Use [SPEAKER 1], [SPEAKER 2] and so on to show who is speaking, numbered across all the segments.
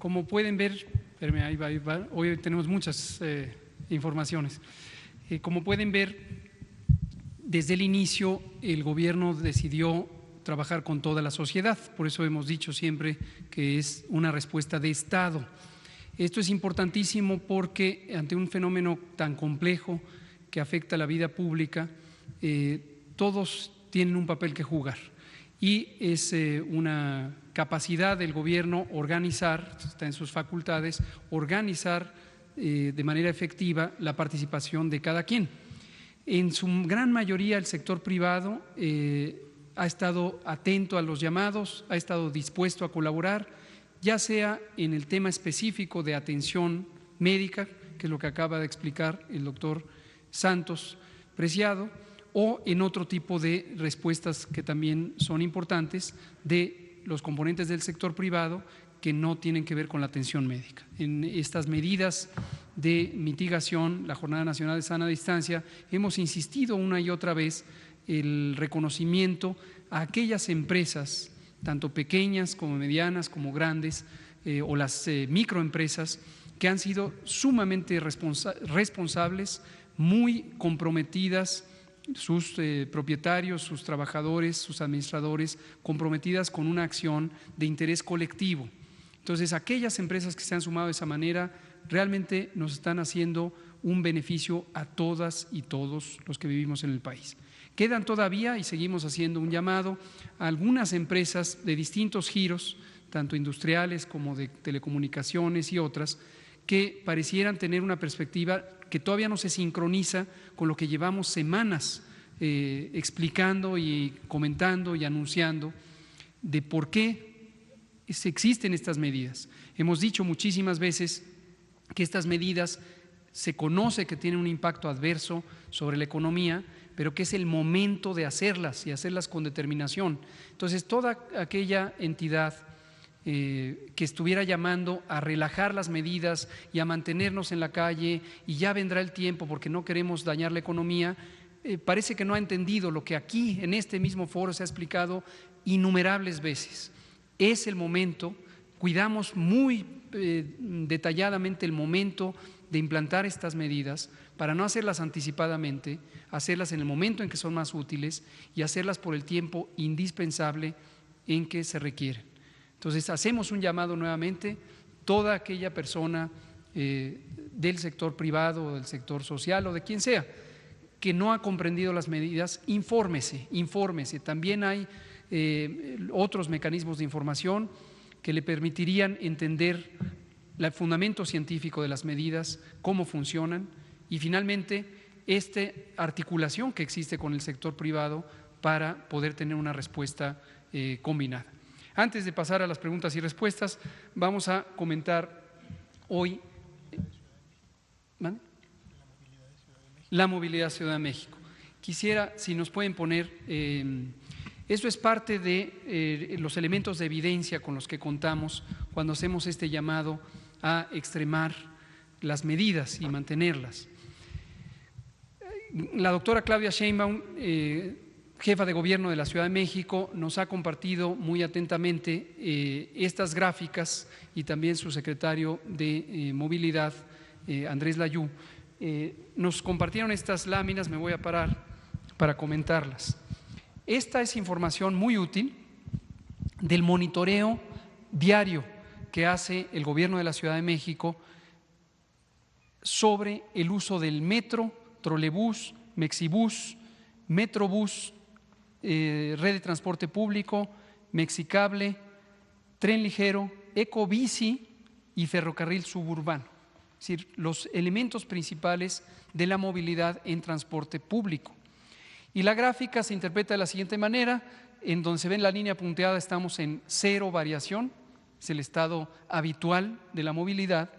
[SPEAKER 1] Como pueden ver, espérame, ahí va, hoy tenemos muchas informaciones. Como pueden ver, desde el inicio el gobierno decidió trabajar con toda la sociedad, por eso hemos dicho siempre que es una respuesta de Estado. Esto es importantísimo porque ante un fenómeno tan complejo que afecta a la vida pública, todos tienen un papel que jugar y es una capacidad del gobierno organizar, está en sus facultades, organizar de manera efectiva la participación de cada quien. En su gran mayoría el sector privado ha estado atento a los llamados, ha estado dispuesto a colaborar, ya sea en el tema específico de atención médica, que es lo que acaba de explicar el doctor Santos Preciado, o en otro tipo de respuestas que también son importantes de los componentes del sector privado que no tienen que ver con la atención médica. En estas medidas de mitigación, la Jornada Nacional de Sana Distancia, hemos insistido una y otra vez el reconocimiento a aquellas empresas, tanto pequeñas como medianas como grandes, o las microempresas, que han sido sumamente responsables, muy comprometidas, sus propietarios, sus trabajadores, sus administradores, comprometidas con una acción de interés colectivo. Entonces, aquellas empresas que se han sumado de esa manera realmente nos están haciendo un beneficio a todas y todos los que vivimos en el país. Quedan todavía, y seguimos haciendo un llamado, a algunas empresas de distintos giros, tanto industriales como de telecomunicaciones y otras, que parecieran tener una perspectiva que todavía no se sincroniza con lo que llevamos semanas explicando y comentando y anunciando de por qué existen estas medidas. Hemos dicho muchísimas veces que estas medidas se conoce que tienen un impacto adverso sobre la economía, pero que es el momento de hacerlas y hacerlas con determinación. Entonces, toda aquella entidad que estuviera llamando a relajar las medidas y a mantenernos en la calle y ya vendrá el tiempo porque no queremos dañar la economía, parece que no ha entendido lo que aquí en este mismo foro se ha explicado innumerables veces. Es el momento, cuidamos muy detalladamente el momento de implantar estas medidas para no hacerlas anticipadamente, hacerlas en el momento en que son más útiles y hacerlas por el tiempo indispensable en que se requieren. Entonces, hacemos un llamado nuevamente, toda aquella persona del sector privado, del sector social o de quien sea, que no ha comprendido las medidas, infórmese. También hay otros mecanismos de información que le permitirían entender el fundamento científico de las medidas, cómo funcionan y finalmente esta articulación que existe con el sector privado para poder tener una respuesta combinada. Antes de pasar a las preguntas y respuestas, vamos a comentar hoy la movilidad de Ciudad de México. Quisiera, si nos pueden poner, esto es parte de los elementos de evidencia con los que contamos cuando hacemos este llamado a extremar las medidas y mantenerlas. La doctora Claudia Sheinbaum, jefa de gobierno de la Ciudad de México, nos ha compartido muy atentamente estas gráficas y también su secretario de Movilidad, Andrés Layú, nos compartieron estas láminas, me voy a parar para comentarlas. Esta es información muy útil del monitoreo diario que hace el gobierno de la Ciudad de México sobre el uso del metro, trolebús, mexibús, metrobús, red de transporte público, Mexicable, tren ligero, ecobici y ferrocarril suburbano. Es decir, los elementos principales de la movilidad en transporte público. Y la gráfica se interpreta de la siguiente manera, en donde se ve en la línea punteada estamos en 0 variación, es el estado habitual de la movilidad,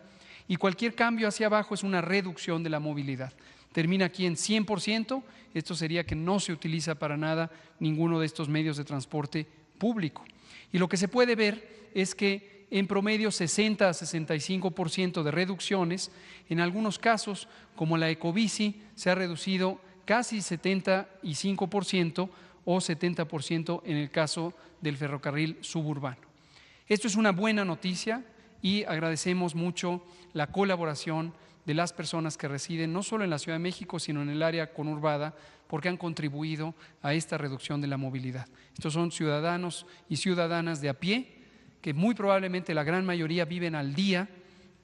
[SPEAKER 1] y cualquier cambio hacia abajo es una reducción de la movilidad. Termina aquí en 100%, esto sería que no se utiliza para nada ninguno de estos medios de transporte público. Y lo que se puede ver es que en promedio 60 a 65% de reducciones, en algunos casos como la ecobici se ha reducido casi 75% o 70% en el caso del ferrocarril suburbano. Esto es una buena noticia y agradecemos mucho la colaboración de las personas que residen no solo en la Ciudad de México, sino en el área conurbada, porque han contribuido a esta reducción de la movilidad. Estos son ciudadanos y ciudadanas de a pie, que muy probablemente la gran mayoría viven al día,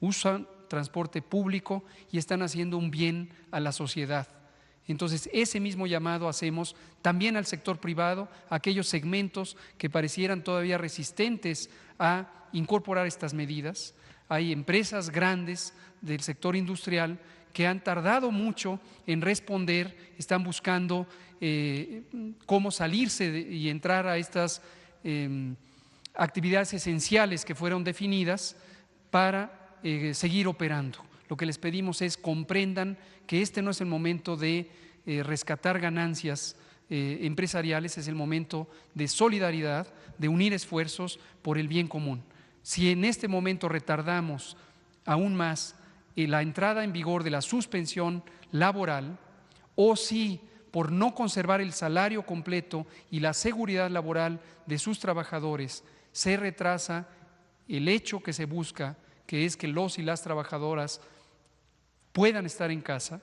[SPEAKER 1] usan transporte público y están haciendo un bien a la sociedad. Entonces, ese mismo llamado hacemos también al sector privado, a aquellos segmentos que parecieran todavía resistentes a incorporar estas medidas. Hay empresas grandes del sector industrial que han tardado mucho en responder, están buscando cómo salirse y entrar a estas actividades esenciales que fueron definidas para seguir operando. Lo que les pedimos es comprendan que este no es el momento de rescatar ganancias empresariales, es el momento de solidaridad, de unir esfuerzos por el bien común. Si en este momento retardamos aún más la entrada en vigor de la suspensión laboral, o si por no conservar el salario completo y la seguridad laboral de sus trabajadores se retrasa el hecho que se busca, que es que los y las trabajadoras puedan estar en casa,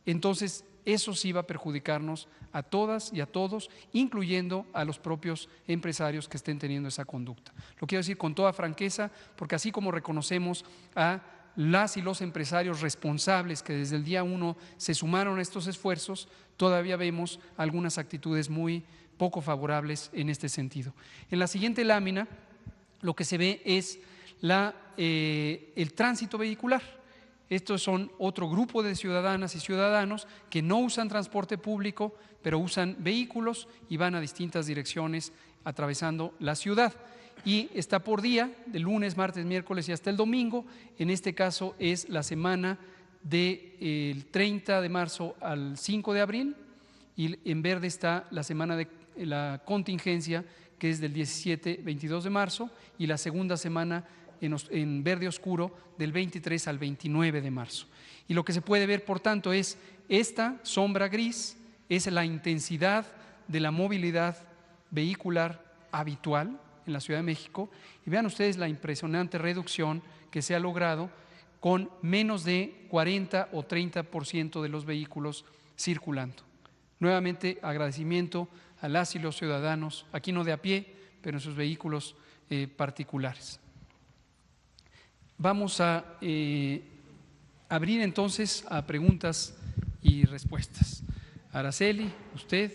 [SPEAKER 1] entonces eso sí va a perjudicarnos a todas y a todos, incluyendo a los propios empresarios que estén teniendo esa conducta. Lo quiero decir con toda franqueza, porque así como reconocemos a las y los empresarios responsables que desde el día 1 se sumaron a estos esfuerzos, todavía vemos algunas actitudes muy poco favorables en este sentido. En la siguiente lámina lo que se ve es el tránsito vehicular. Estos son otro grupo de ciudadanas y ciudadanos que no usan transporte público, pero usan vehículos y van a distintas direcciones atravesando la ciudad. Y está por día, de lunes, martes, miércoles y hasta el domingo. En este caso es la semana del 30 de marzo al 5 de abril, y en verde está la semana de la contingencia, que es del 17-22 de marzo, y la segunda semana en verde oscuro del 23 al 29 de marzo. Y lo que se puede ver, por tanto, es esta sombra gris, es la intensidad de la movilidad vehicular habitual en la Ciudad de México, y vean ustedes la impresionante reducción que se ha logrado con menos de 40 o 30% de los vehículos circulando. Nuevamente, agradecimiento a las y los ciudadanos, aquí no de a pie, pero en sus vehículos particulares. Vamos a abrir entonces a preguntas y respuestas. Araceli, usted,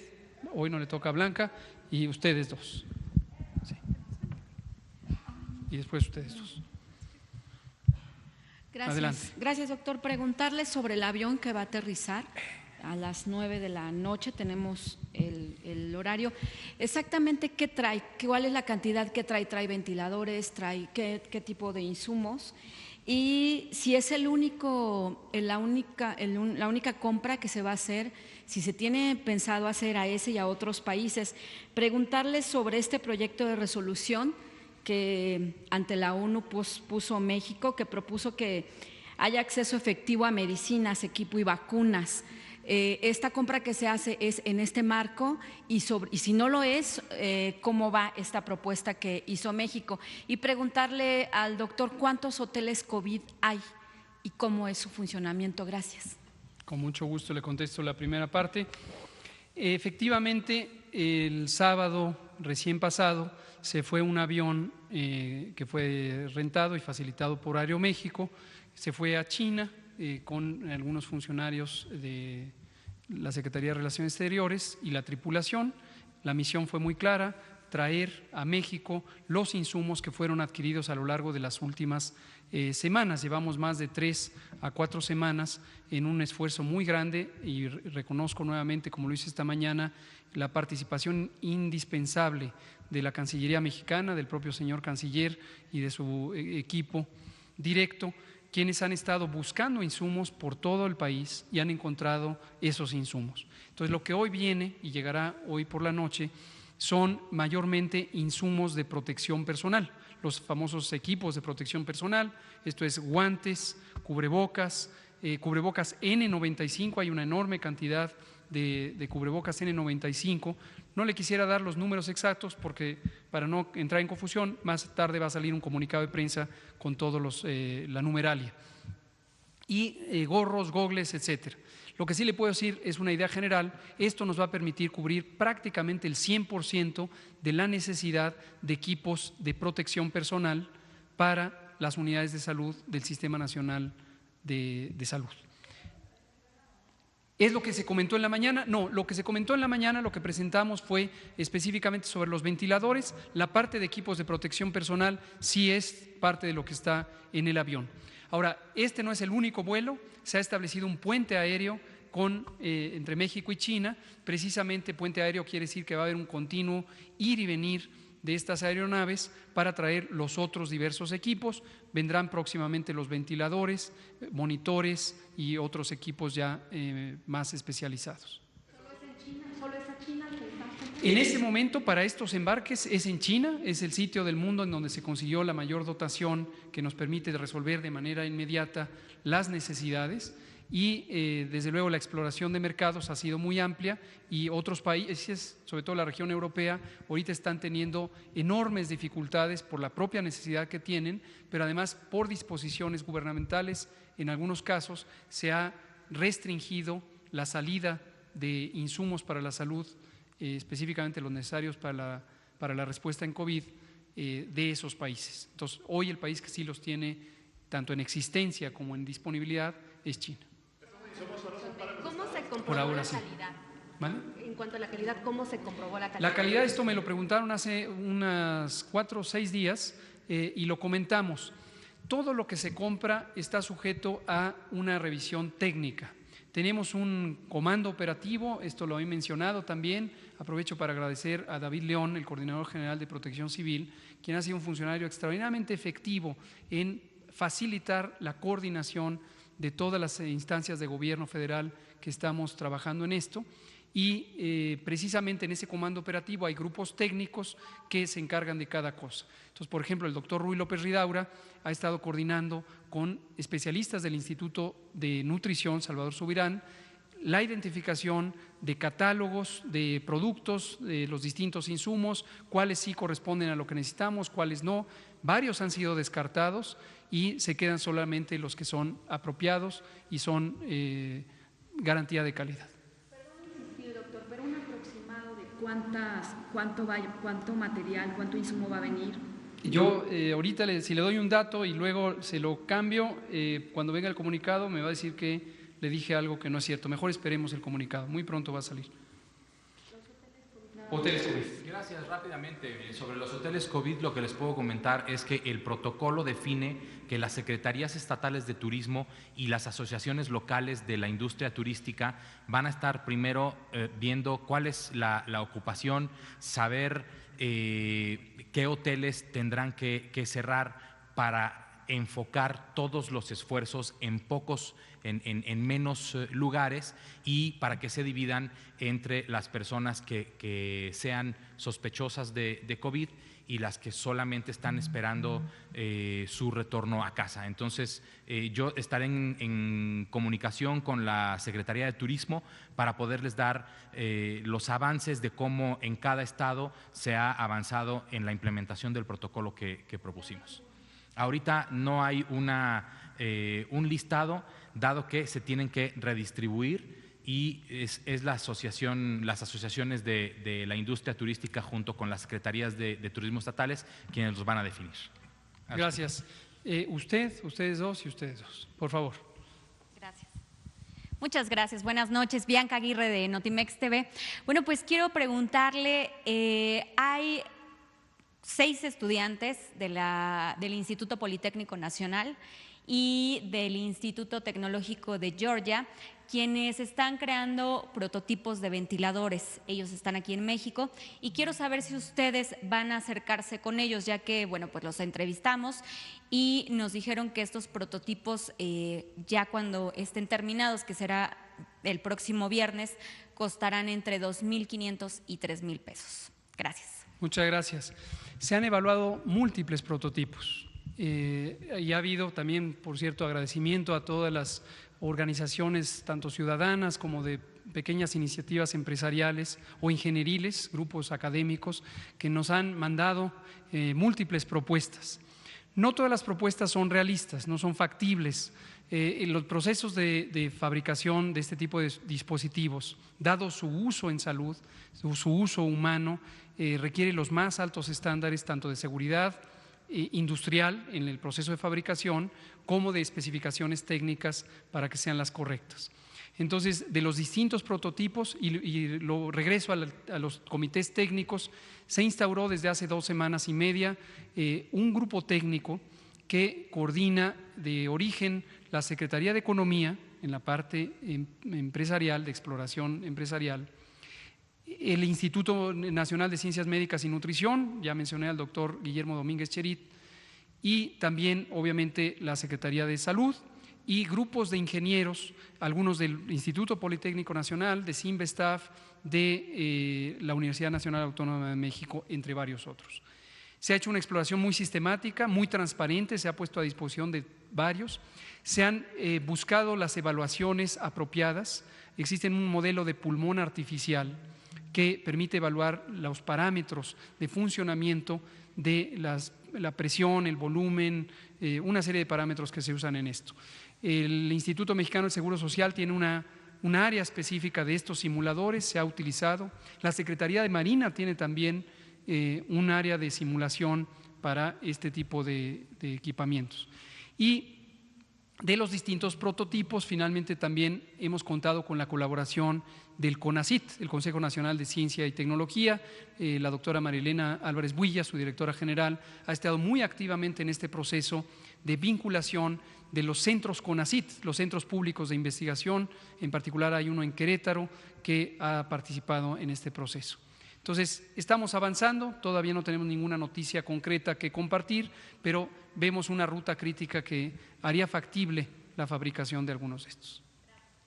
[SPEAKER 1] hoy no le toca a Blanca, y ustedes dos. Sí. Y después ustedes dos.
[SPEAKER 2] Gracias.
[SPEAKER 1] Adelante.
[SPEAKER 2] Gracias, doctor. Preguntarle sobre el avión que va a aterrizar a las 9 de la noche, tenemos el horario. Exactamente qué trae, cuál es la cantidad que trae, trae ventiladores, trae qué tipo de insumos, y si es la única compra que se va a hacer, si se tiene pensado hacer a ese y a otros países. Preguntarles sobre este proyecto de resolución que ante la ONU puso México, que propuso que haya acceso efectivo a medicinas, equipo y vacunas. Esta compra que se hace es en este marco, y si no lo es, ¿cómo va esta propuesta que hizo México? Y preguntarle al doctor cuántos hoteles COVID hay y cómo es su funcionamiento. Gracias.
[SPEAKER 1] Con mucho gusto le contesto la primera parte. Efectivamente, el sábado recién pasado se fue un avión que fue rentado y facilitado por Aeroméxico, se fue a China con algunos funcionarios de la Secretaría de Relaciones Exteriores y la tripulación. La misión fue muy clara: traer a México los insumos que fueron adquiridos a lo largo de las últimas semanas. Llevamos más de 3 a 4 semanas en un esfuerzo muy grande, y reconozco nuevamente, como lo hice esta mañana, la participación indispensable de la Cancillería mexicana, del propio señor canciller y de su equipo directo, quienes han estado buscando insumos por todo el país y han encontrado esos insumos. Entonces, lo que hoy viene y llegará hoy por la noche son mayormente insumos de protección personal, los famosos equipos de protección personal. Esto es guantes, cubrebocas, cubrebocas N95, hay una enorme cantidad de cubrebocas N95. No le quisiera dar los números exactos porque para no entrar en confusión, más tarde va a salir un comunicado de prensa con todos la numeralia. Y gorros, gogles, etcétera. Lo que sí le puedo decir es una idea general, esto nos va a permitir cubrir prácticamente el 100% de la necesidad de equipos de protección personal para las unidades de salud del Sistema Nacional de Salud. ¿Es lo que se comentó en la mañana? No, lo que se comentó en la mañana, lo que presentamos fue específicamente sobre los ventiladores. La parte de equipos de protección personal sí es parte de lo que está en el avión. Ahora, este no es el único vuelo, se ha establecido un puente aéreo entre México y China. Precisamente puente aéreo quiere decir que va a haber un continuo ir y venir de estas aeronaves para traer los otros diversos equipos. Vendrán próximamente los ventiladores, monitores y otros equipos ya más especializados.
[SPEAKER 2] ¿Solo es en China? ¿Solo es a China?
[SPEAKER 1] En este momento, para estos embarques es en China, es el sitio del mundo en donde se consiguió la mayor dotación que nos permite resolver de manera inmediata las necesidades. Y desde luego la exploración de mercados ha sido muy amplia y otros países, sobre todo la región europea, ahorita están teniendo enormes dificultades por la propia necesidad que tienen, pero además por disposiciones gubernamentales, en algunos casos se ha restringido la salida de insumos para la salud, específicamente los necesarios para la respuesta en COVID de esos países. Entonces, hoy el país que sí los tiene tanto en existencia como en disponibilidad es China.
[SPEAKER 3] ¿Cómo se comprobó
[SPEAKER 1] Por ahora
[SPEAKER 3] la
[SPEAKER 1] sí.
[SPEAKER 3] calidad?
[SPEAKER 1] ¿Vale?
[SPEAKER 3] En cuanto a la calidad, ¿cómo se comprobó la calidad?
[SPEAKER 1] La calidad, esto me lo preguntaron hace unas 4 o 6 días y lo comentamos. Todo lo que se compra está sujeto a una revisión técnica. Tenemos un comando operativo, esto lo he mencionado también. Aprovecho para agradecer a David León, el Coordinador General de Protección Civil, quien ha sido un funcionario extraordinariamente efectivo en facilitar la coordinación de todas las instancias de gobierno federal que estamos trabajando en esto. Y precisamente en ese comando operativo hay grupos técnicos que se encargan de cada cosa. Entonces, por ejemplo, el doctor Ruy López Ridaura ha estado coordinando con especialistas del Instituto de Nutrición, Salvador Subirán, la identificación de catálogos de productos, de los distintos insumos, cuáles sí corresponden a lo que necesitamos, cuáles no. Varios han sido descartados y se quedan solamente los que son apropiados y son garantía de calidad.
[SPEAKER 2] Doctor, pero un aproximado de cuánto material, cuánto insumo va a venir.
[SPEAKER 1] Yo ahorita si le doy un dato y luego se lo cambio, cuando venga el comunicado me va a decir que le dije algo que no es cierto. Mejor esperemos el comunicado, muy pronto va a salir. Hoteles COVID.
[SPEAKER 4] Gracias. Rápidamente, sobre los hoteles COVID lo que les puedo comentar es que el protocolo define que las secretarías estatales de turismo y las asociaciones locales de la industria turística van a estar primero viendo cuál es la ocupación, saber qué hoteles tendrán que cerrar para enfocar todos los esfuerzos en menos lugares y para que se dividan entre las personas que sean sospechosas de COVID y las que solamente están esperando su retorno a casa. Entonces, yo estaré en comunicación con la Secretaría de Turismo para poderles dar los avances de cómo en cada estado se ha avanzado en la implementación del protocolo que propusimos. Ahorita no hay un listado, dado que se tienen que redistribuir y es las asociaciones de la industria turística junto con las secretarías de turismo estatales quienes los van a definir.
[SPEAKER 1] Gracias. Ustedes dos y ustedes dos, por favor.
[SPEAKER 5] Gracias. Muchas gracias. Buenas noches. Bianca Aguirre de Notimex TV. Bueno, pues quiero preguntarle, hay 6 estudiantes del Instituto Politécnico Nacional y del Instituto Tecnológico de Georgia, quienes están creando prototipos de ventiladores. Ellos están aquí en México y quiero saber si ustedes van a acercarse con ellos, ya que, bueno, pues los entrevistamos y nos dijeron que estos prototipos, ya cuando estén terminados, que será el próximo viernes, costarán entre 2,500 y 3,000 pesos. Gracias.
[SPEAKER 1] Muchas gracias. Se han evaluado múltiples prototipos y ha habido también, por cierto, agradecimiento a todas las organizaciones, tanto ciudadanas como de pequeñas iniciativas empresariales o ingenieriles, grupos académicos que nos han mandado múltiples propuestas. No todas las propuestas son realistas, no son factibles. Los procesos de fabricación de este tipo de dispositivos, dado su uso en salud, su uso humano, requiere los más altos estándares tanto de seguridad industrial en el proceso de fabricación como de especificaciones técnicas para que sean las correctas. Entonces, de los distintos prototipos, y lo regreso a los comités técnicos, se instauró desde hace 2 semanas y media un grupo técnico que coordina de origen la Secretaría de Economía en la parte empresarial, de exploración empresarial, el Instituto Nacional de Ciencias Médicas y Nutrición, ya mencioné al doctor Guillermo Domínguez Cherit, y también obviamente la Secretaría de Salud y grupos de ingenieros, algunos del Instituto Politécnico Nacional, de Cinvestav, de la Universidad Nacional Autónoma de México, entre varios otros. Se ha hecho una exploración muy sistemática, muy transparente, se ha puesto a disposición de varios, se han buscado las evaluaciones apropiadas, existe un modelo de pulmón artificial que permite evaluar los parámetros de funcionamiento de la presión, el volumen, una serie de parámetros que se usan en esto. El Instituto Mexicano del Seguro Social tiene un área específica de estos simuladores, se ha utilizado. La Secretaría de Marina tiene también un área de simulación para este tipo de equipamientos. Y de los distintos prototipos, finalmente también hemos contado con la colaboración del CONACYT, el Consejo Nacional de Ciencia y Tecnología. La doctora Marilena Álvarez Builla, su directora general, ha estado muy activamente en este proceso de vinculación de los centros CONACYT, los centros públicos de investigación. En particular hay uno en Querétaro que ha participado en este proceso. Entonces, estamos avanzando, todavía no tenemos ninguna noticia concreta que compartir, pero vemos una ruta crítica que haría factible la fabricación de algunos de estos.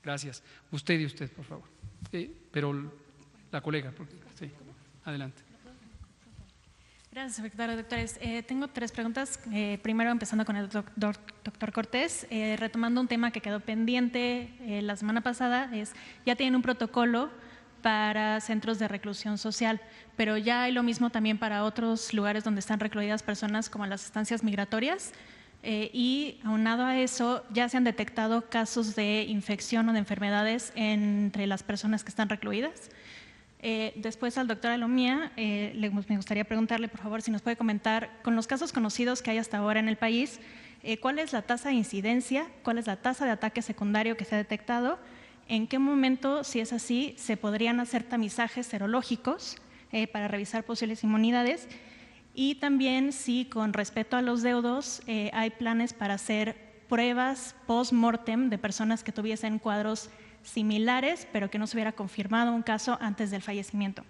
[SPEAKER 1] Gracias. Usted y usted, por favor. Pero la colega, sí, adelante.
[SPEAKER 6] Gracias, secretario. Doctores, tengo 3 preguntas. Primero, empezando con el doctor Cortés, retomando un tema que quedó pendiente la semana pasada, ya tienen un protocolo para centros de reclusión social, pero ya hay lo mismo también para otros lugares donde están recluidas personas como las estancias migratorias, y aunado a eso ya se han detectado casos de infección o de enfermedades entre las personas que están recluidas. Después al doctor Alomía me gustaría preguntarle, por favor, si nos puede comentar, con los casos conocidos que hay hasta ahora en el país, ¿cuál es la tasa de incidencia, cuál es la tasa de ataque secundario que se ha detectado? ¿En qué momento, si es así, se podrían hacer tamizajes serológicos para revisar posibles inmunidades? Y también si con respecto a los deudos hay planes para hacer pruebas post-mortem de personas que tuviesen cuadros similares, pero que no se hubiera confirmado un caso antes del fallecimiento.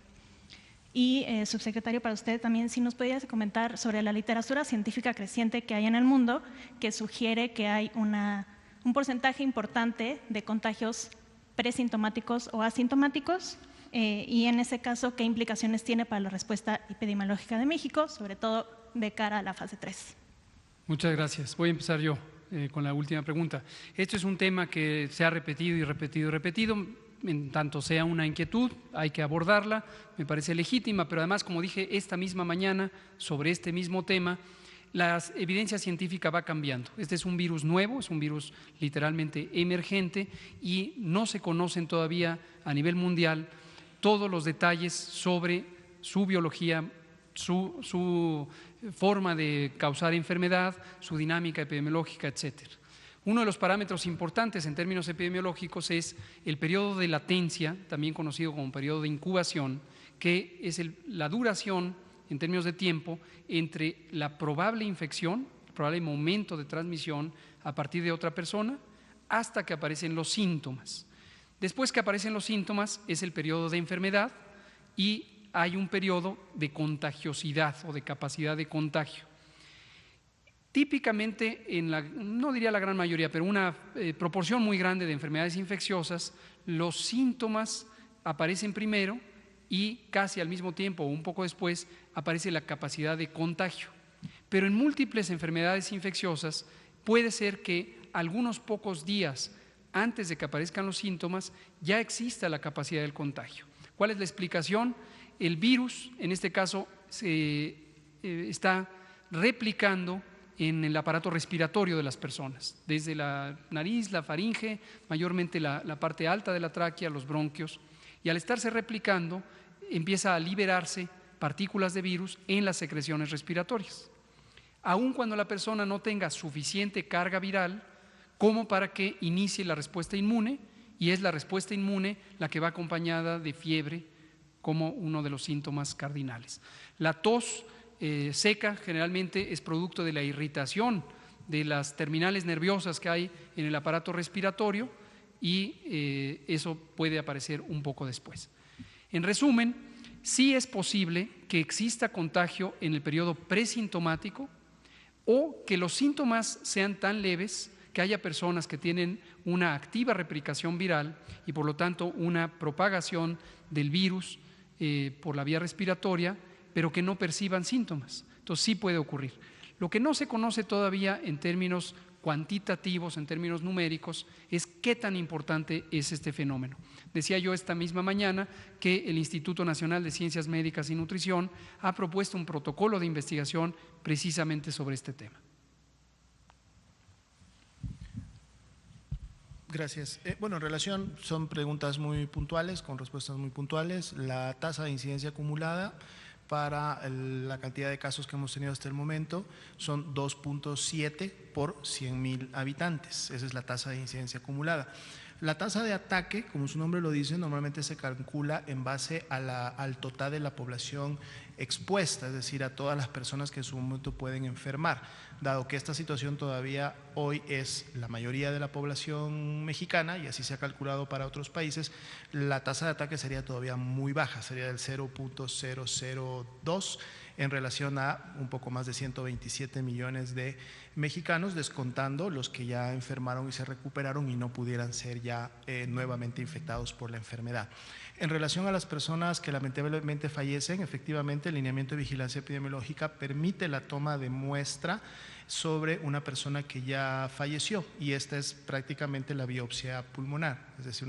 [SPEAKER 6] Y, subsecretario, para usted también, si nos pudiera comentar sobre la literatura científica creciente que hay en el mundo, que sugiere que hay un porcentaje importante de contagios presintomáticos o asintomáticos, y en ese caso, ¿qué implicaciones tiene para la respuesta epidemiológica de México, sobre todo de cara a la fase 3?
[SPEAKER 1] Muchas gracias. Voy a empezar yo con la última pregunta. Esto es un tema que se ha repetido y repetido y repetido. En tanto sea una inquietud, hay que abordarla, me parece legítima, pero además, como dije esta misma mañana sobre este mismo tema, la evidencia científica va cambiando. Este es un virus nuevo, es un virus literalmente emergente y no se conocen todavía a nivel mundial todos los detalles sobre su biología, su forma de causar enfermedad, su dinámica epidemiológica, etcétera. Uno de los parámetros importantes en términos epidemiológicos es el periodo de latencia, también conocido como periodo de incubación, que es la duración en términos de tiempo entre la probable infección, el probable momento de transmisión a partir de otra persona, hasta que aparecen los síntomas. Después que aparecen los síntomas es el periodo de enfermedad y hay un periodo de contagiosidad o de capacidad de contagio. Típicamente, no diría la gran mayoría, pero una proporción muy grande de enfermedades infecciosas, los síntomas aparecen primero y casi al mismo tiempo o un poco después aparece la capacidad de contagio. Pero en múltiples enfermedades infecciosas puede ser que algunos pocos días antes de que aparezcan los síntomas, ya exista la capacidad del contagio. ¿Cuál es la explicación? El virus, en este caso, se está replicando en el aparato respiratorio de las personas, desde la nariz, la faringe, mayormente la parte alta de la tráquea, los bronquios, y al estarse replicando empieza a liberarse partículas de virus en las secreciones respiratorias, aun cuando la persona no tenga suficiente carga viral como para que inicie la respuesta inmune, y es la respuesta inmune la que va acompañada de fiebre como uno de los síntomas cardinales. La tos seca generalmente es producto de la irritación de las terminales nerviosas que hay en el aparato respiratorio, y eso puede aparecer un poco después. En resumen, sí es posible que exista contagio en el periodo presintomático, o que los síntomas sean tan leves que haya personas que tienen una activa replicación viral y por lo tanto una propagación del virus por la vía respiratoria, pero que no perciban síntomas. Entonces sí puede ocurrir. Lo que no se conoce todavía en términos cuantitativos, en términos numéricos, es qué tan importante es este fenómeno. Decía yo esta misma mañana que el Instituto Nacional de Ciencias Médicas y Nutrición ha propuesto un protocolo de investigación precisamente sobre este tema.
[SPEAKER 7] Gracias. Bueno, en relación, son preguntas muy puntuales, con respuestas muy puntuales. La tasa de incidencia acumulada para la cantidad de casos que hemos tenido hasta el momento son 2.7 por 100.000 habitantes. Esa es la tasa de incidencia acumulada. La tasa de ataque, como su nombre lo dice, normalmente se calcula en base al total de la población expuesta, es decir, a todas las personas que en su momento pueden enfermar. Dado que esta situación todavía hoy es la mayoría de la población mexicana, y así se ha calculado para otros países, la tasa de ataque sería todavía muy baja, sería del 0.002 en relación a un poco más de 127 millones de mexicanos, descontando los que ya enfermaron y se recuperaron y no pudieran ser ya nuevamente infectados por la enfermedad. En relación a las personas que lamentablemente fallecen, efectivamente el lineamiento de vigilancia epidemiológica permite la toma de muestra sobre una persona que ya falleció, y esta es prácticamente la biopsia pulmonar. Es decir,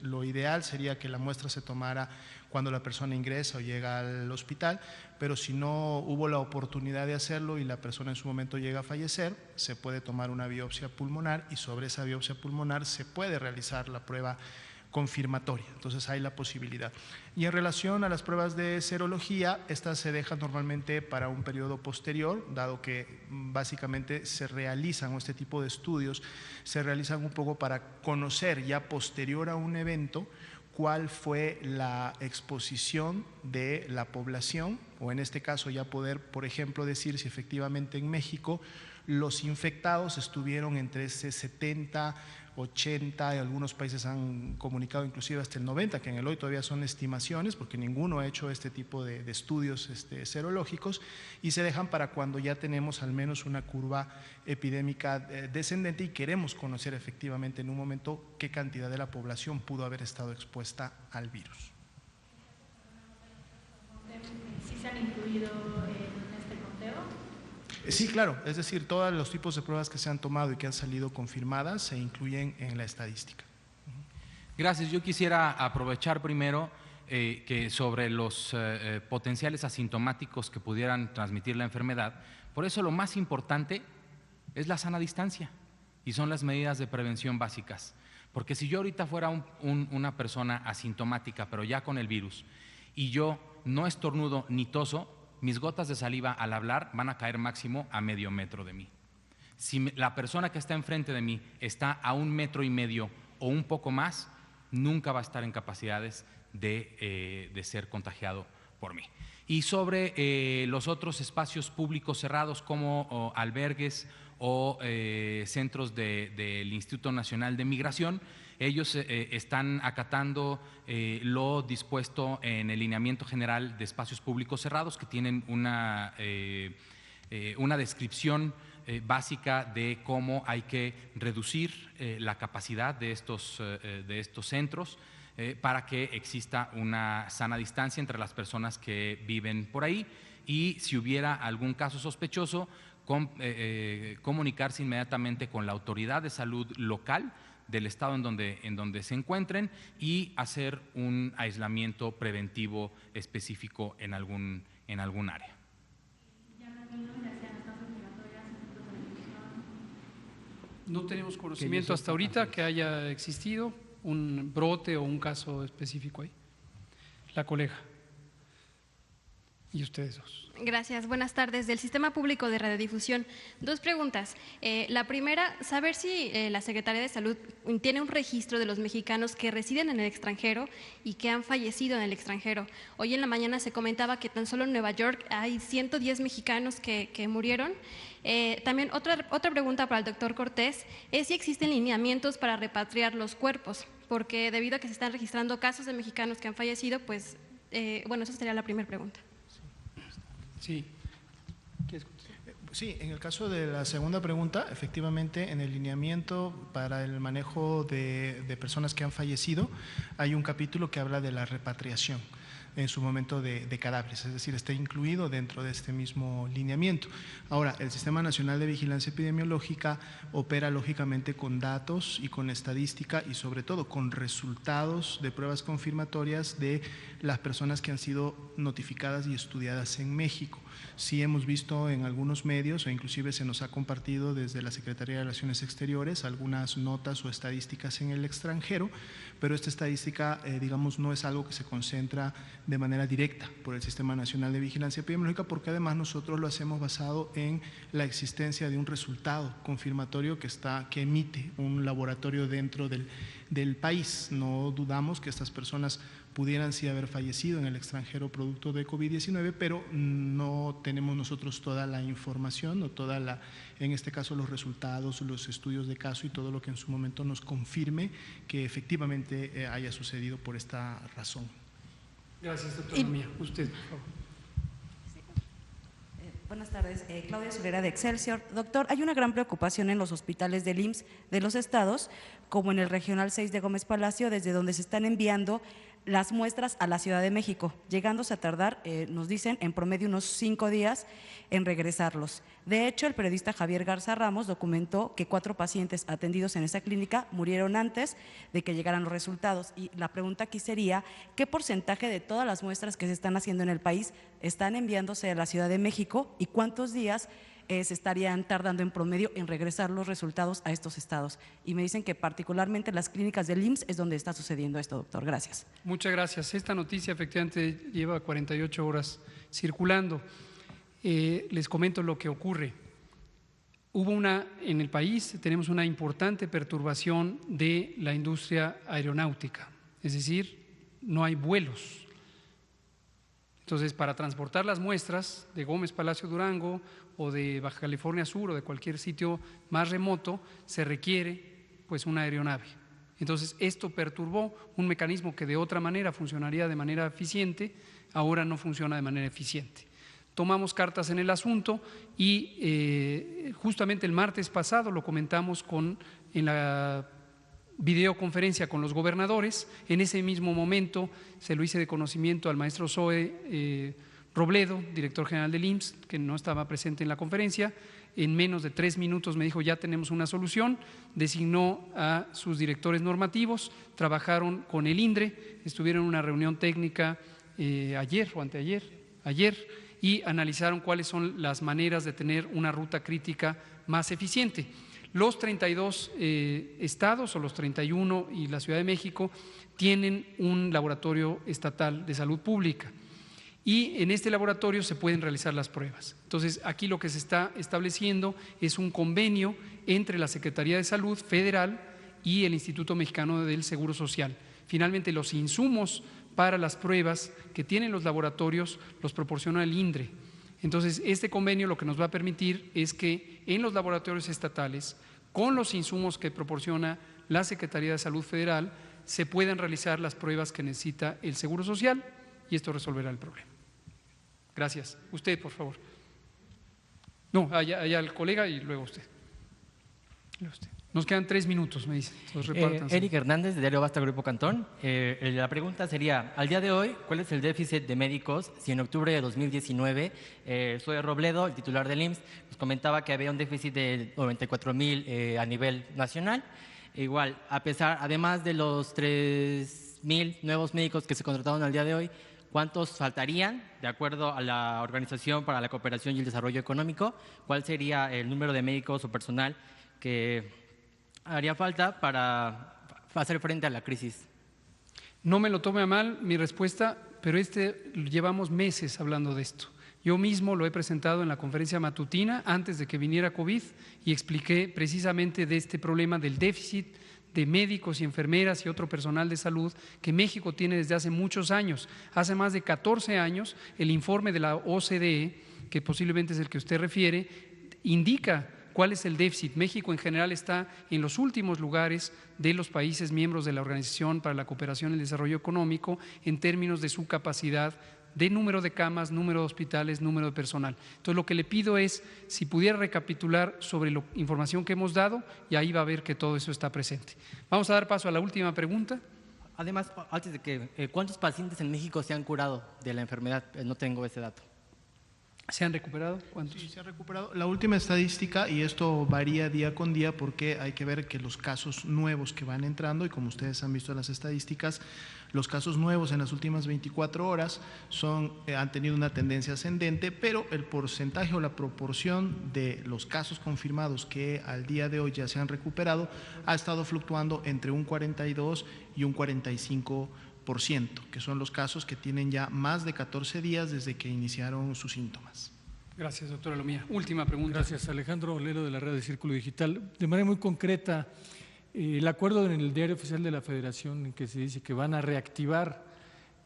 [SPEAKER 7] lo ideal sería que la muestra se tomara cuando la persona ingresa o llega al hospital, pero si no hubo la oportunidad de hacerlo y la persona en su momento llega a fallecer, se puede tomar una biopsia pulmonar, y sobre esa biopsia pulmonar se puede realizar la prueba confirmatoria. Entonces hay la posibilidad. Y en relación a las pruebas de serología, estas se dejan normalmente para un periodo posterior, dado que básicamente se realizan, o este tipo de estudios se realizan un poco para conocer ya posterior a un evento cuál fue la exposición de la población, o en este caso ya poder, por ejemplo, decir si efectivamente en México los infectados estuvieron entre ese 70, 80, y algunos países han comunicado inclusive hasta el 90, que en el hoy todavía son estimaciones porque ninguno ha hecho este tipo de estudios serológicos, y se dejan para cuando ya tenemos al menos una curva epidémica descendente y queremos conocer efectivamente en un momento qué cantidad de la población pudo haber estado expuesta al virus.
[SPEAKER 6] ¿Sí se han incluido en este conteo?
[SPEAKER 7] Sí, claro, es decir, todos los tipos de pruebas que se han tomado y que han salido confirmadas se incluyen en la estadística.
[SPEAKER 4] Gracias. Yo quisiera aprovechar primero que sobre los potenciales asintomáticos que pudieran transmitir la enfermedad. Por eso lo más importante es la sana distancia y son las medidas de prevención básicas. Porque si yo ahorita fuera una persona asintomática, pero ya con el virus, y yo no estornudo ni toso, mis gotas de saliva al hablar van a caer máximo a medio metro de mí. Si la persona que está enfrente de mí está a 1,5 metros o un poco más, nunca va a estar en capacidades de ser contagiado por mí. Y sobre los otros espacios públicos cerrados como albergues o centros del Instituto Nacional de Migración, ellos están acatando lo dispuesto en el lineamiento general de espacios públicos cerrados, que tienen una descripción básica de cómo hay que reducir la capacidad de estos centros para que exista una sana distancia entre las personas que viven por ahí, y si hubiera algún caso sospechoso, comunicarse inmediatamente con la autoridad de salud local del estado en donde se encuentren y hacer un aislamiento preventivo específico en algún área.
[SPEAKER 1] No tenemos conocimiento hasta ahorita que haya existido un brote o un caso específico ahí. La colega. Y ustedes dos.
[SPEAKER 3] Gracias, buenas tardes. Del Sistema Público de Radiodifusión, dos preguntas. La primera, saber si la Secretaría de Salud tiene un registro de los mexicanos que residen en el extranjero y que han fallecido en el extranjero. Hoy en la mañana se comentaba que tan solo en Nueva York hay 110 mexicanos que murieron. También otra pregunta para el doctor Cortés es si existen lineamientos para repatriar los cuerpos, porque debido a que se están registrando casos de mexicanos que han fallecido, pues, bueno, esa sería la primera pregunta.
[SPEAKER 1] Sí.
[SPEAKER 7] Sí, en el caso de la segunda pregunta, efectivamente, en el lineamiento para el manejo de personas que han fallecido, hay un capítulo que habla de la repatriación en su momento de cadáveres, es decir, está incluido dentro de este mismo lineamiento. Ahora, el Sistema Nacional de Vigilancia Epidemiológica opera lógicamente con datos y con estadística y sobre todo con resultados de pruebas confirmatorias de las personas que han sido notificadas y estudiadas en México. Sí hemos visto en algunos medios o inclusive se nos ha compartido desde la Secretaría de Relaciones Exteriores algunas notas o estadísticas en el extranjero, pero esta estadística, digamos, no es algo que se concentra de manera directa por el Sistema Nacional de Vigilancia Epidemiológica, porque además nosotros lo hacemos basado en la existencia de un resultado confirmatorio que emite un laboratorio dentro del país. No dudamos que estas personas pudieran sí haber fallecido en el extranjero producto de COVID-19, pero no tenemos nosotros toda la información o en este caso los resultados, los estudios de caso y todo lo que en su momento nos confirme que efectivamente haya sucedido por esta razón.
[SPEAKER 1] Gracias, doctora Mía. Usted, por favor.
[SPEAKER 8] Buenas tardes, Claudia Solera de Excelsior. Doctor, hay una gran preocupación en los hospitales del IMSS de los estados, como en el Regional 6 de Gómez Palacio, desde donde se están enviando las muestras a la Ciudad de México, llegándose a tardar, nos dicen, en promedio unos 5 días en regresarlos. De hecho, el periodista Javier Garza Ramos documentó que 4 pacientes atendidos en esa clínica murieron antes de que llegaran los resultados. Y la pregunta aquí sería, ¿qué porcentaje de todas las muestras que se están haciendo en el país están enviándose a la Ciudad de México y cuántos días se estarían tardando en promedio en regresar los resultados a estos estados? Y me dicen que particularmente las clínicas del IMSS es donde está sucediendo esto, doctor. Gracias.
[SPEAKER 1] Muchas gracias. Esta noticia efectivamente lleva 48 horas circulando. Les comento lo que ocurre. En el país tenemos una importante perturbación de la industria aeronáutica, es decir, no hay vuelos. Entonces, para transportar las muestras de Gómez Palacio Durango o de Baja California Sur o de cualquier sitio más remoto, se requiere pues una aeronave. Entonces, esto perturbó un mecanismo que de otra manera funcionaría de manera eficiente, ahora no funciona de manera eficiente. Tomamos cartas en el asunto y justamente el martes pasado lo comentamos en la videoconferencia con los gobernadores. En ese mismo momento se lo hice de conocimiento al maestro Zoe Robledo, director general del IMSS, que no estaba presente en la conferencia. En menos de 3 minutos me dijo ya tenemos una solución, designó a sus directores normativos, trabajaron con el INDRE, estuvieron en una reunión técnica ayer o anteayer, y analizaron cuáles son las maneras de tener una ruta crítica más eficiente. Los 32 estados o los 31 y la Ciudad de México tienen un laboratorio estatal de salud pública y en este laboratorio se pueden realizar las pruebas. Entonces, aquí lo que se está estableciendo es un convenio entre la Secretaría de Salud Federal y el Instituto Mexicano del Seguro Social. Finalmente, los insumos para las pruebas que tienen los laboratorios los proporciona el INDRE. Entonces, este convenio lo que nos va a permitir es que en los laboratorios estatales, con los insumos que proporciona la Secretaría de Salud Federal, se puedan realizar las pruebas que necesita el Seguro Social y esto resolverá el problema. Gracias. Usted, por favor. No, allá el colega y luego usted. Nos quedan 3 minutos, me dice.
[SPEAKER 9] Eric Hernández, de Diario Basta, Grupo Cantón. La pregunta sería, al día de hoy, ¿cuál es el déficit de médicos? Si en octubre de 2019, Zoe Robledo, el titular del IMSS, nos comentaba que había un déficit de 94,000 a nivel nacional. Igual, además de los 3,000 nuevos médicos que se contrataron al día de hoy, ¿cuántos faltarían de acuerdo a la Organización para la Cooperación y el Desarrollo Económico? ¿Cuál sería el número de médicos o personal que haría falta para hacer frente a la crisis?
[SPEAKER 1] No me lo tome a mal mi respuesta, pero llevamos meses hablando de esto. Yo mismo lo he presentado en la conferencia matutina antes de que viniera COVID y expliqué precisamente de este problema del déficit de médicos y enfermeras y otro personal de salud que México tiene desde hace muchos años. Hace más de 14 años, el informe de la OCDE, que posiblemente es el que usted refiere, indica cuál es el déficit. México en general está en los últimos lugares de los países miembros de la Organización para la Cooperación y el Desarrollo Económico en términos de su capacidad de número de camas, número de hospitales, número de personal. Entonces, lo que le pido es, si pudiera recapitular sobre la información que hemos dado, y ahí va a ver que todo eso está presente. Vamos a dar paso a la última pregunta.
[SPEAKER 9] Además, antes de que, ¿cuántos pacientes en México se han curado de la enfermedad? No tengo ese dato.
[SPEAKER 1] ¿Se han recuperado? ¿Cuántos?
[SPEAKER 7] Sí, se ha recuperado. La última estadística, y esto varía día con día porque hay que ver que los casos nuevos que van entrando, y como ustedes han visto en las estadísticas, los casos nuevos en las últimas 24 horas han tenido una tendencia ascendente, pero el porcentaje o la proporción de los casos confirmados que al día de hoy ya se han recuperado ha estado fluctuando entre un 42 y un 45%, que son los casos que tienen ya más de 14 días desde que iniciaron sus síntomas.
[SPEAKER 1] Gracias, doctora Lomía. Última pregunta.
[SPEAKER 10] Gracias, Alejandro Olero, de la Red de Círculo Digital. De manera muy concreta, el acuerdo en el Diario Oficial de la Federación en que se dice que van a reactivar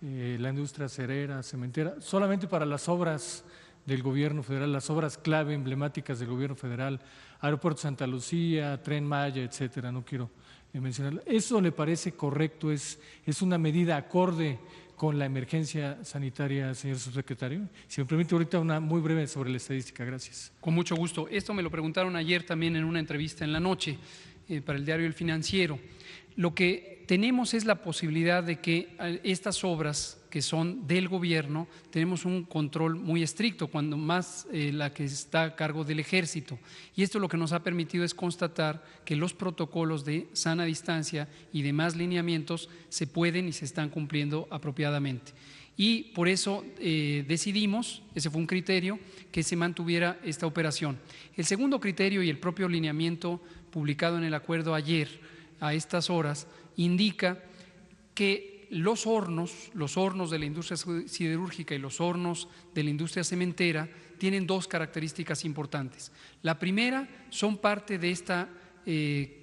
[SPEAKER 10] la industria acerera, cementera, solamente para las obras del gobierno federal, las obras clave, emblemáticas del gobierno federal, Aeropuerto Santa Lucía, Tren Maya, etcétera, no quiero mencionarlo. ¿Eso le parece correcto? ¿Es una medida acorde con la emergencia sanitaria, señor subsecretario? Si me permite ahorita una muy breve sobre la estadística, gracias.
[SPEAKER 1] Con mucho gusto. Esto me lo preguntaron ayer también en una entrevista en la noche para el diario El Financiero. Lo que tenemos es la posibilidad de que estas obras que son del gobierno, tenemos un control muy estricto, cuando más la que está a cargo del ejército. Y esto lo que nos ha permitido es constatar que los protocolos de sana distancia y demás lineamientos se pueden y se están cumpliendo apropiadamente. Y por eso decidimos, ese fue un criterio, que se mantuviera esta operación. El segundo criterio y el propio lineamiento publicado en el acuerdo ayer a estas horas indica que los hornos de la industria siderúrgica y los hornos de la industria cementera tienen dos características importantes. La primera, son parte de esta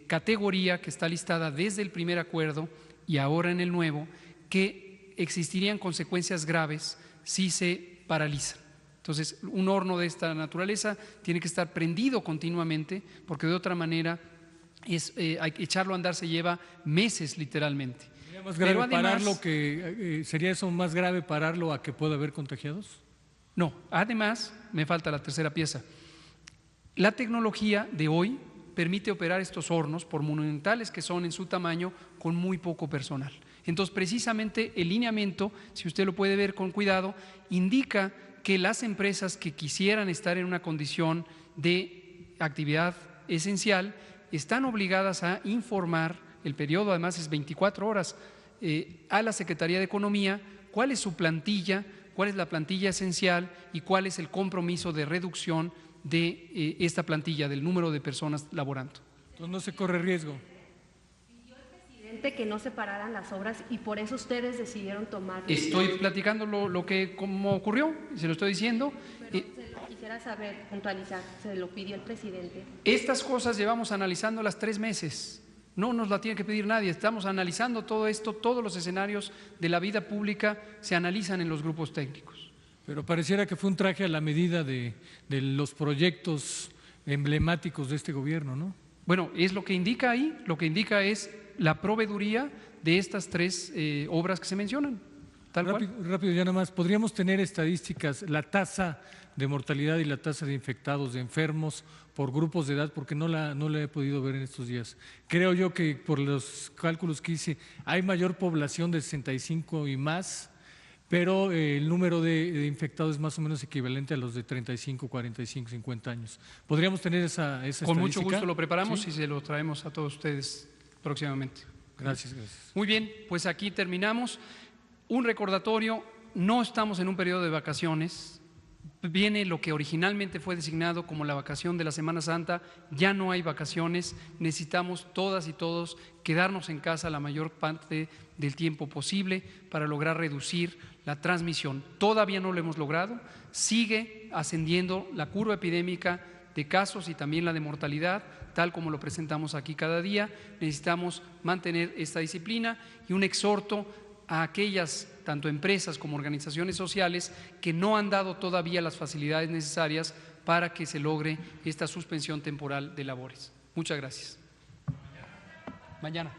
[SPEAKER 1] categoría que está listada desde el primer acuerdo y ahora en el nuevo, que existirían consecuencias graves si se paralizan. Entonces, un horno de esta naturaleza tiene que estar prendido continuamente, porque de otra manera echarlo a andar se lleva meses literalmente.
[SPEAKER 10] ¿Sería más grave pararlo sería eso más grave pararlo a que pueda haber contagiados?
[SPEAKER 1] No, además me falta la tercera pieza. La tecnología de hoy permite operar estos hornos, por monumentales que son en su tamaño, con muy poco personal. Entonces, precisamente el lineamiento, si usted lo puede ver con cuidado, indica que las empresas que quisieran estar en una condición de actividad esencial están obligadas a informar, el periodo además es 24 horas, a la Secretaría de Economía cuál es su plantilla, cuál es la plantilla esencial y cuál es el compromiso de reducción de esta plantilla, del número de personas laborando.
[SPEAKER 10] Entonces no se corre riesgo.
[SPEAKER 11] Pidió el presidente que no se pararan las obras y por eso ustedes decidieron tomar…
[SPEAKER 1] Estoy platicando cómo ocurrió, se lo estoy diciendo.
[SPEAKER 11] Quisiera saber, puntualizar, se lo pidió el presidente.
[SPEAKER 1] Estas cosas llevamos analizándolas 3 meses, no nos la tiene que pedir nadie, estamos analizando todo esto, todos los escenarios de la vida pública se analizan en los grupos técnicos.
[SPEAKER 10] Pero pareciera que fue un traje a la medida de los proyectos emblemáticos de este gobierno, ¿no?
[SPEAKER 1] Bueno, es lo que indica ahí, lo que indica es la proveeduría de estas 3 obras que se mencionan.
[SPEAKER 10] Rápido, ya nada más, ¿podríamos tener estadísticas, la tasa de mortalidad y la tasa de infectados, de enfermos por grupos de edad? Porque no la he podido ver en estos días. Creo yo que por los cálculos que hice hay mayor población de 65 y más, pero el número de infectados es más o menos equivalente a los de 35, 45, 50 años. ¿Podríamos tener esa estadística?
[SPEAKER 1] Con mucho gusto lo preparamos, ¿sí? Y se lo traemos a todos ustedes próximamente.
[SPEAKER 10] Gracias.
[SPEAKER 1] Muy bien, pues aquí terminamos. Un recordatorio, no estamos en un periodo de vacaciones, viene lo que originalmente fue designado como la vacación de la Semana Santa, ya no hay vacaciones, necesitamos todas y todos quedarnos en casa la mayor parte del tiempo posible para lograr reducir la transmisión. Todavía no lo hemos logrado, sigue ascendiendo la curva epidémica de casos y también la de mortalidad, tal como lo presentamos aquí cada día. Necesitamos mantener esta disciplina y un exhorto a aquellas tanto empresas como organizaciones sociales que no han dado todavía las facilidades necesarias para que se logre esta suspensión temporal de labores. Muchas gracias. Mañana.